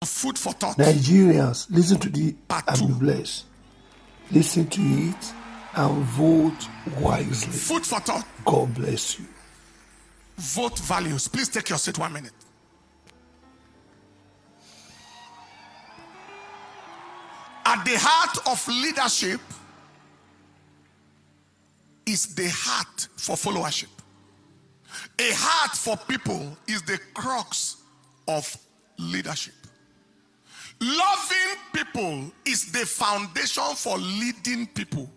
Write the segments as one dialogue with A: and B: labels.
A: Food for thought.
B: Nigerians, listen to the
A: Part
B: and
A: two.
B: be blessed. Listen to it and vote wisely.
A: Food for thought.
B: God bless you.
A: Vote values. Please take your seat 1 minute. At the heart of leadership is the heart for followership. A heart for people is the crux of leadership. Loving people is the foundation for leading people.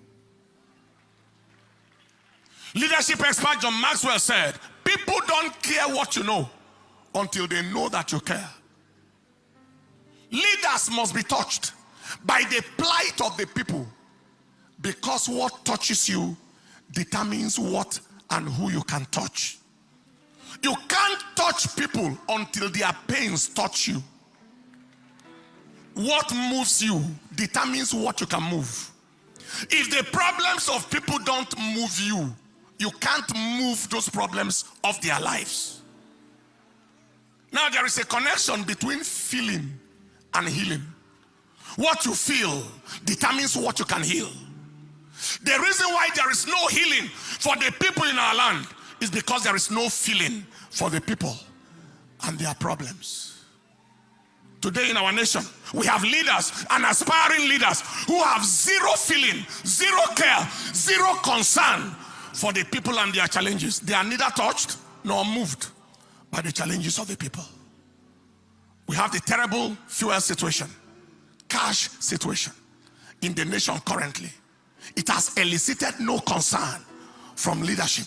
A: Leadership expert John Maxwell said, people don't care what you know until they know that you care. Leaders must be touched by the plight of the people, because what touches you determines what and who you can touch. You can't touch people until their pains touch you. What moves you determines what you can move. If the problems of people don't move you, you can't move those problems of their lives. Now there is a connection between feeling and healing. What you feel determines what you can heal. The reason why there is no healing for the people in our land is because there is no feeling for the people and their problems. Today in our nation, we have leaders and aspiring leaders who have zero feeling, zero care, zero concern for the people and their challenges. They are neither touched nor moved by the challenges of the people. We have the terrible fuel situation, cash situation in the nation currently. It has elicited no concern from leadership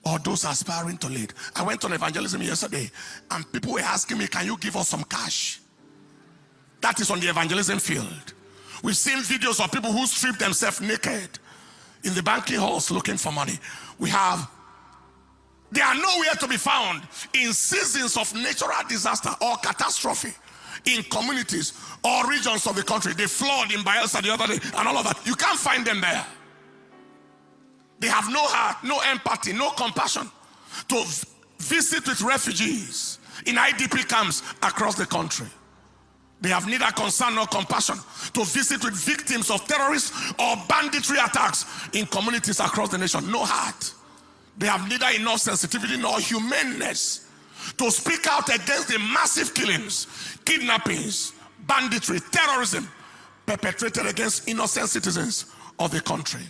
A: or those aspiring to lead. I went on evangelism yesterday and people were asking me, can you give us some cash? That is on the evangelism field. We've seen videos of people who strip themselves naked in the banking halls looking for money. They are nowhere to be found in seasons of natural disaster or catastrophe in communities or regions of the country. The flood in Bayelsa the other day and all of that. You can't find them there. They have no heart, no empathy, no compassion to visit with refugees in IDP camps across the country. They have neither concern nor compassion to visit with victims of terrorist or banditry attacks in communities across the nation. No heart. They have neither enough sensitivity nor humaneness to speak out against the massive killings, kidnappings, banditry, terrorism perpetrated against innocent citizens of the country.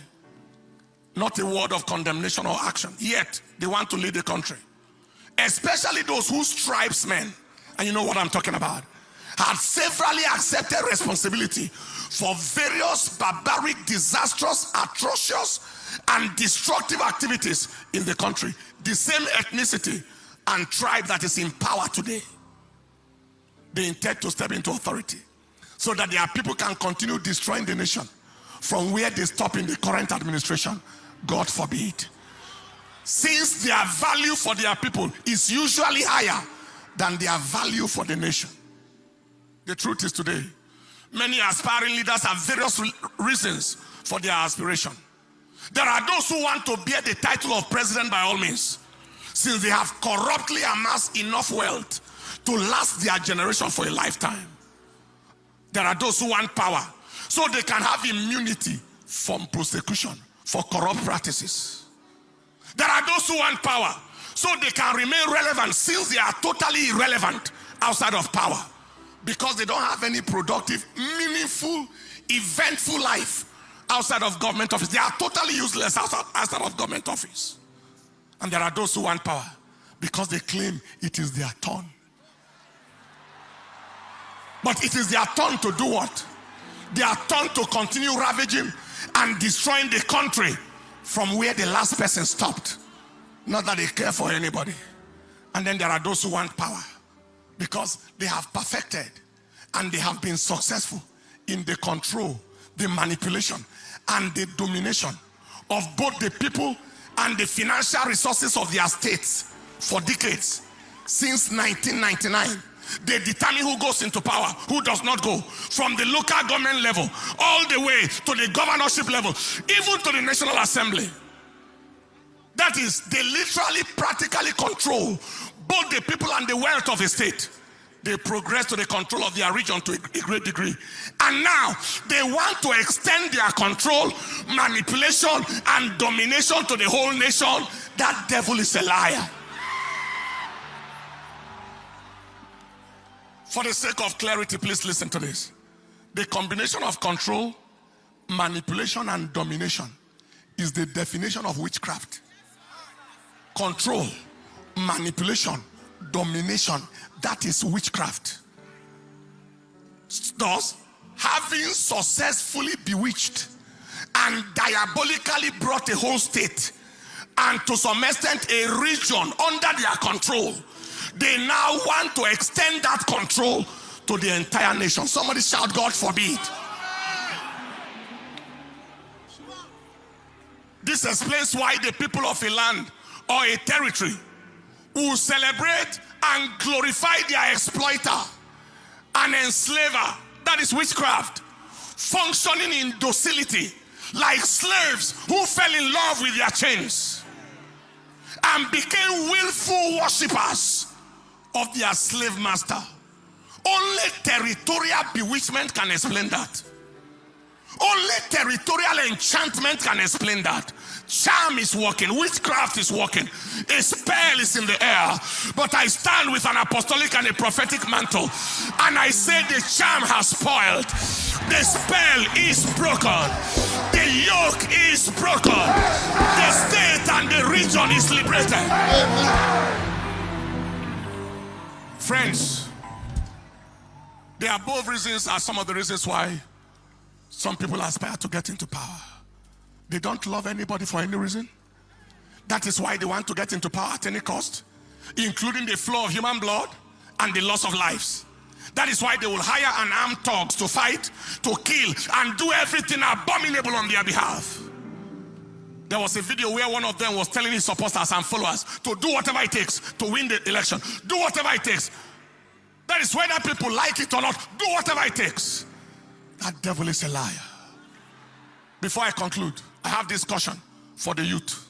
A: Not a word of condemnation or action. Yet, they want to lead the country. Especially those whose tribesmen, and you know what I'm talking about, had severally accepted responsibility for various barbaric, disastrous, atrocious, and destructive activities in the country. The same ethnicity and tribe that is in power today. They intend to step into authority so that their people can continue destroying the nation from where they stop in the current administration. God forbid. Since their value for their people is usually higher than their value for the nation. The truth is today, many aspiring leaders have various reasons for their aspiration. There are those who want to bear the title of president by all means, since they have corruptly amassed enough wealth to last their generation for a lifetime. There are those who want power so they can have immunity from prosecution for corrupt practices. There are those who want power so they can remain relevant since they are totally irrelevant outside of power, because they don't have any productive, meaningful, eventful life outside of government office. They are totally useless outside of government office. And there are those who want power because they claim it is their turn. But it is their turn to do what? Their turn to continue ravaging and destroying the country from where the last person stopped. Not that they care for anybody. And then there are those who want power because they have perfected and they have been successful in the control, the manipulation, and the domination of both the people and the financial resources of their states for decades. Since 1999, they determine who goes into power, who does not go, from the local government level all the way to the governorship level, even to the National Assembly. That is, they literally practically control both the people and the wealth of a state. They progressed to the control of their region to a great degree. And now they want to extend their control, manipulation, and domination to the whole nation. That devil is a liar. For the sake of clarity, please listen to this. The combination of control, manipulation, and domination is the definition of witchcraft. Control, manipulation, domination, that is witchcraft. Thus, having successfully bewitched and diabolically brought a whole state and to some extent a region under their control, they now want to extend that control to the entire nation. Somebody shout, God forbid. This explains why the people of a land or a territory will celebrate and glorify their exploiter and enslaver, that is witchcraft, functioning in docility like slaves who fell in love with their chains and became willful worshippers of their slave master. Only territorial bewitchment can explain that. Only territorial enchantment can explain that. Charm is working, witchcraft is working, a spell is in the air. But I stand with an apostolic and a prophetic mantle, and I say the charm has spoiled, the spell is broken, the yoke is broken, the state and the region is liberated. Friends, the above reasons are some of the reasons why some people aspire to get into power. They don't love anybody for any reason. That is why they want to get into power at any cost, including the flow of human blood and the loss of lives. That is why they will hire and arm thugs to fight, to kill, and do everything abominable on their behalf. There was a video where one of them was telling his supporters and followers to do whatever it takes to win the election. Do whatever it takes. That is whether people like it or not. Do whatever it takes. That devil is a liar. Before I conclude, I have this caution for the youth.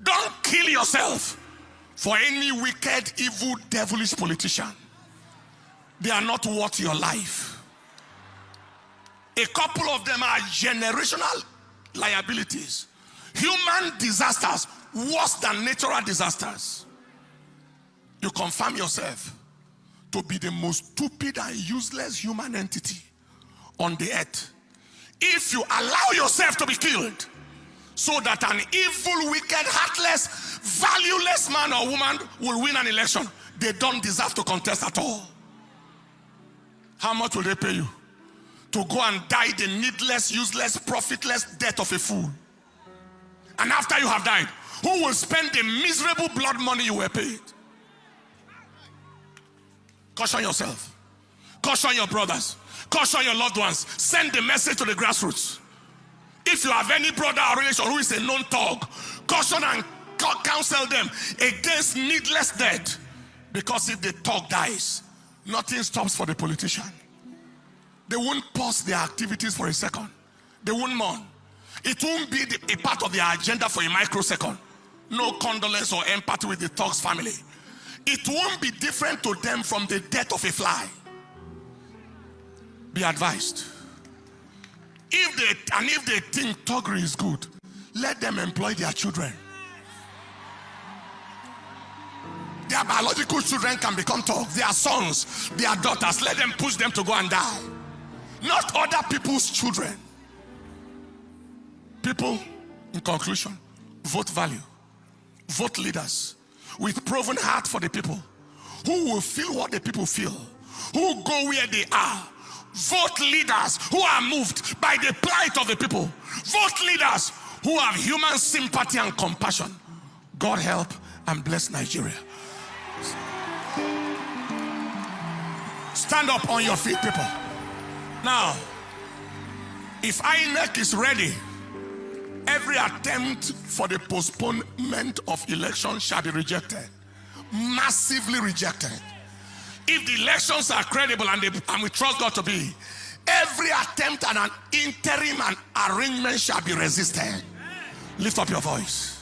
A: Don't kill yourself for any wicked, evil, devilish politician. They are not worth your life. A couple of them are generational liabilities. Human disasters worse than natural disasters. You confirm yourself to be the most stupid and useless human entity on the earth if you allow yourself to be killed so that an evil, wicked, heartless, valueless man or woman will win an election. They don't deserve to contest at all. How much will they pay you to go and die the needless, useless, profitless death of a fool? And after you have died, who will spend the miserable blood money you were paid? Caution yourself. Caution your brothers. Caution your loved ones. Send the message to the grassroots. If you have any brother or relation who is a known thug, caution and counsel them against needless death. Because if the thug dies, nothing stops for the politician. They won't pause their activities for a second. They won't mourn. It won't be a part of their agenda for a microsecond. No condolence or empathy with the thug's family. It won't be different to them from the death of a fly. Be advised. If they think thuggery is good, let them employ their children. Their biological children can become thugs. Their sons, their daughters, let them push them to go and die. Not other people's children. People, in conclusion, vote value. Vote leaders with proven heart for the people, who will feel what the people feel, who go where they are. Vote leaders who are moved by the plight of the people. Vote leaders who have human sympathy and compassion. God help and bless Nigeria. Stand up on your feet, people. Now, if INEC is ready, every attempt for the postponement of election shall be rejected. Massively rejected. If the elections are credible and we trust God to be, every attempt at an interim and arrangement shall be resisted. Lift up your voice.